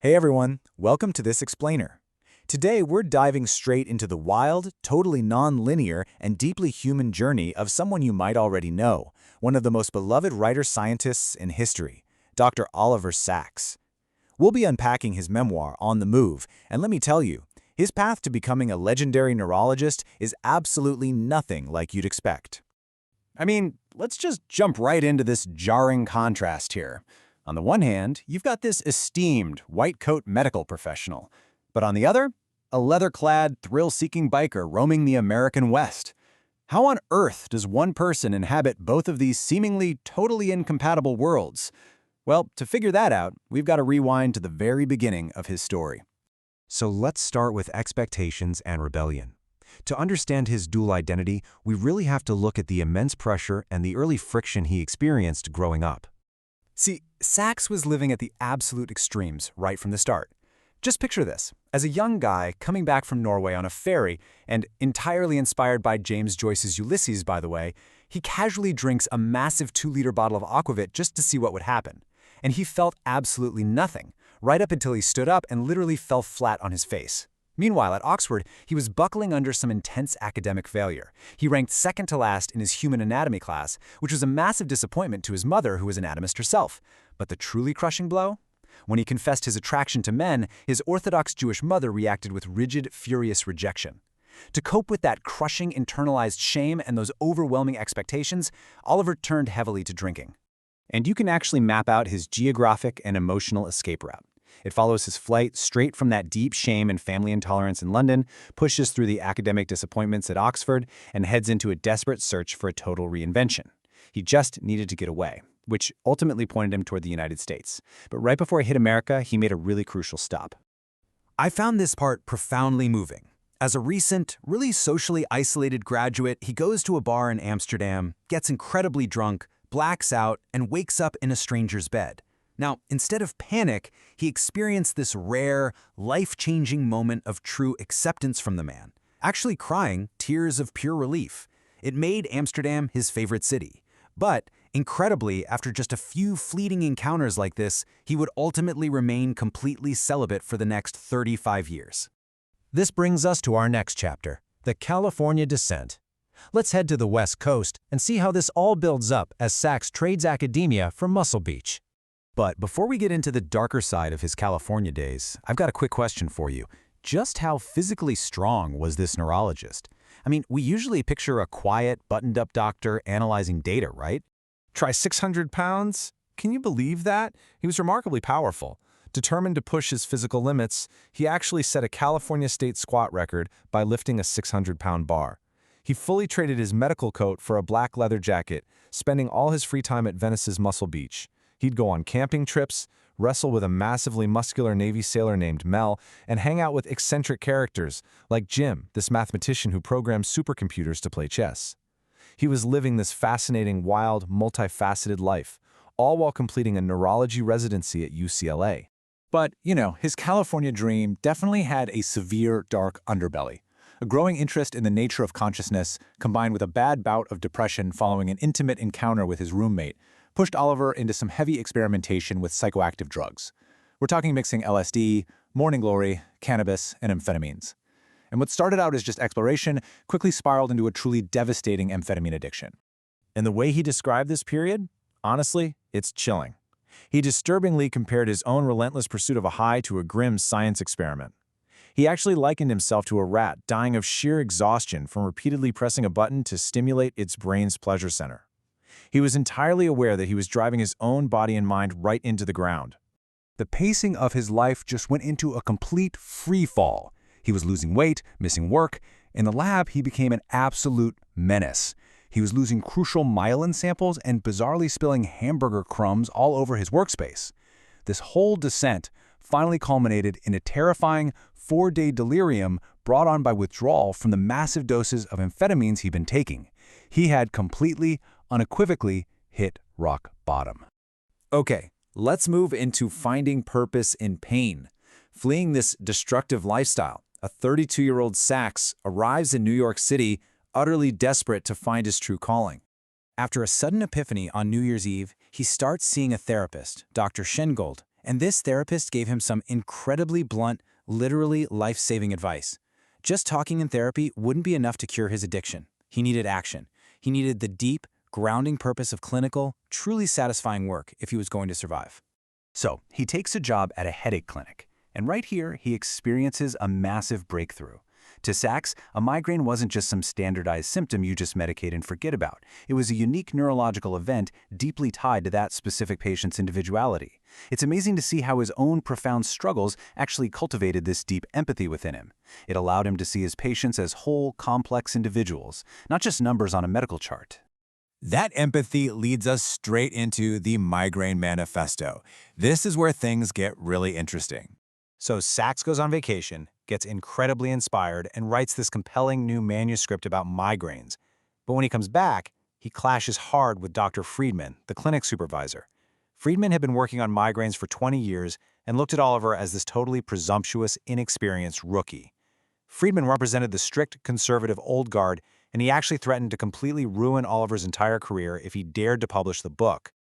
Hey everyone, welcome to this explainer. Today we're diving straight into the wild, totally non-linear, and deeply human journey of someone you might already know, one of the most beloved writer-scientists in history, Dr. Oliver Sacks. We'll be unpacking his memoir, On the Move, and let me tell you, his path to becoming a legendary neurologist is absolutely nothing like you'd expect. Let's just jump right into this jarring contrast here. On the one hand, you've got this esteemed white-coat medical professional, but on the other, a leather-clad, thrill-seeking biker roaming the American West. How on earth does one person inhabit both of these seemingly totally incompatible worlds? Well, to figure that out, we've got to rewind to the very beginning of his story. So let's start with expectations and rebellion. To understand his dual identity, we really have to look at the immense pressure and the early friction he experienced growing up. See, Sacks was living at the absolute extremes right from the start. Just picture this. As a young guy coming back from Norway on a ferry, and entirely inspired by James Joyce's Ulysses, by the way, he casually drinks a massive 2-liter bottle of aquavit just to see what would happen. And he felt absolutely nothing, right up until he stood up and literally fell flat on his face. Meanwhile, at Oxford, he was buckling under some intense academic failure. He ranked second to last in his human anatomy class, which was a massive disappointment to his mother, who was an anatomist herself. But the truly crushing blow? When he confessed his attraction to men, his Orthodox Jewish mother reacted with rigid, furious rejection. To cope with that crushing internalized shame and those overwhelming expectations, Oliver turned heavily to drinking. And you can actually map out his geographic and emotional escape route. It follows his flight straight from that deep shame and family intolerance in London, pushes through the academic disappointments at Oxford, and heads into a desperate search for a total reinvention. He just needed to get away, which ultimately pointed him toward the United States. But right before he hit America, he made a really crucial stop. I found this part profoundly moving. As a recent, really socially isolated graduate, he goes to a bar in Amsterdam, gets incredibly drunk, blacks out, and wakes up in a stranger's bed. Now, instead of panic, he experienced this rare, life-changing moment of true acceptance from the man, actually crying tears of pure relief. It made Amsterdam his favorite city. But, incredibly, after just a few fleeting encounters like this, he would ultimately remain completely celibate for the next 35 years. This brings us to our next chapter, the California descent. Let's head to the West Coast and see how this all builds up as Sacks trades academia for Muscle Beach. But before we get into the darker side of his California days, I've got a quick question for you. Just how physically strong was this neurologist? We usually picture a quiet, buttoned-up doctor analyzing data, right? Try 600 pounds? Can you believe that? He was remarkably powerful. Determined to push his physical limits, he actually set a California state squat record by lifting a 600-pound bar. He fully traded his medical coat for a black leather jacket, spending all his free time at Venice's Muscle Beach. He'd go on camping trips, wrestle with a massively muscular Navy sailor named Mel, and hang out with eccentric characters like Jim, this mathematician who programmed supercomputers to play chess. He was living this fascinating, wild, multifaceted life, all while completing a neurology residency at UCLA. But, his California dream definitely had a severe, dark underbelly. A growing interest in the nature of consciousness, combined with a bad bout of depression following an intimate encounter with his roommate, pushed Oliver into some heavy experimentation with psychoactive drugs. We're talking mixing LSD, morning glory, cannabis, and amphetamines. And what started out as just exploration quickly spiraled into a truly devastating amphetamine addiction. And the way he described this period? Honestly, it's chilling. He disturbingly compared his own relentless pursuit of a high to a grim science experiment. He actually likened himself to a rat dying of sheer exhaustion from repeatedly pressing a button to stimulate its brain's pleasure center. He was entirely aware that he was driving his own body and mind right into the ground. The pacing of his life just went into a complete free fall. He was losing weight, missing work. In the lab, he became an absolute menace. He was losing crucial myelin samples and bizarrely spilling hamburger crumbs all over his workspace. This whole descent finally culminated in a terrifying 4-day delirium brought on by withdrawal from the massive doses of amphetamines he'd been taking. He had completely, unequivocally hit rock bottom. Okay, let's move into finding purpose in pain. Fleeing this destructive lifestyle, a 32-year-old Sacks arrives in New York City, utterly desperate to find his true calling. After a sudden epiphany on New Year's Eve, he starts seeing a therapist, Dr. Schengold, And this therapist gave him some incredibly blunt, literally life-saving advice. Just talking in therapy wouldn't be enough to cure his addiction. He needed action. He needed the deep, grounding purpose of clinical, truly satisfying work if he was going to survive. So, he takes a job at a headache clinic, and right here, he experiences a massive breakthrough. To Sachs, a migraine wasn't just some standardized symptom you just medicate and forget about. It was a unique neurological event deeply tied to that specific patient's individuality. It's amazing to see how his own profound struggles actually cultivated this deep empathy within him. It allowed him to see his patients as whole, complex individuals, not just numbers on a medical chart. That empathy leads us straight into the Migraine Manifesto. This is where things get really interesting. So Sachs goes on vacation, gets incredibly inspired, and writes this compelling new manuscript about migraines. But when he comes back, he clashes hard with Dr. Friedman, the clinic supervisor. Friedman had been working on migraines for 20 years and looked at Oliver as this totally presumptuous, inexperienced rookie. Friedman represented the strict, conservative old guard, and he actually threatened to completely ruin Oliver's entire career if he dared to publish the book.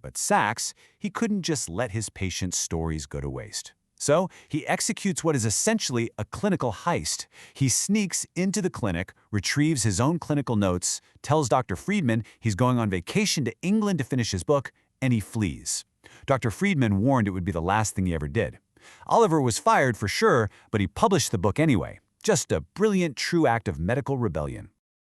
But Sachs, he couldn't just let his patients' stories go to waste. So he executes what is essentially a clinical heist. He sneaks into the clinic, retrieves his own clinical notes, tells Dr. Friedman he's going on vacation to England to finish his book, and he flees. Dr. Friedman warned it would be the last thing he ever did. Oliver was fired for sure, but he published the book anyway. Just a brilliant, true act of medical rebellion.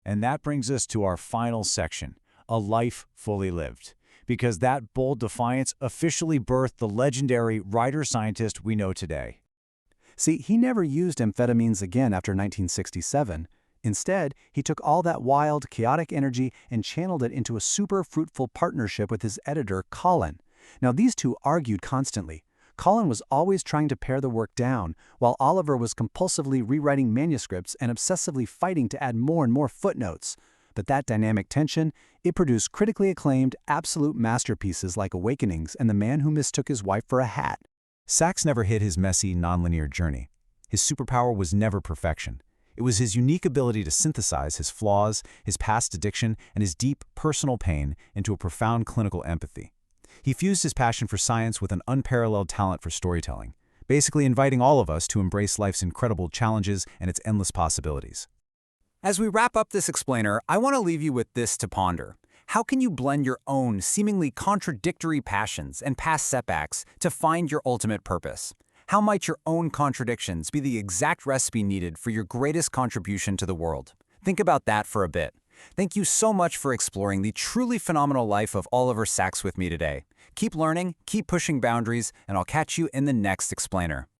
And that brings us to our final section, a life fully lived. Because that bold defiance officially birthed the legendary writer-scientist we know today. See, he never used amphetamines again after 1967. Instead, he took all that wild, chaotic energy and channeled it into a super fruitful partnership with his editor, Colin. Now, these two argued constantly. Colin was always trying to pare the work down, while Oliver was compulsively rewriting manuscripts and obsessively fighting to add more and more footnotes. But that dynamic tension, it produced critically acclaimed, absolute masterpieces like Awakenings and The Man Who Mistook His Wife for a Hat. Sachs never hid his messy, nonlinear journey. His superpower was never perfection. It was his unique ability to synthesize his flaws, his past addiction, and his deep, personal pain into a profound clinical empathy. He fused his passion for science with an unparalleled talent for storytelling, basically inviting all of us to embrace life's incredible challenges and its endless possibilities. As we wrap up this explainer, I want to leave you with this to ponder. How can you blend your own seemingly contradictory passions and past setbacks to find your ultimate purpose? How might your own contradictions be the exact recipe needed for your greatest contribution to the world? Think about that for a bit. Thank you so much for exploring the truly phenomenal life of Oliver Sacks with me today. Keep learning, keep pushing boundaries, and I'll catch you in the next explainer.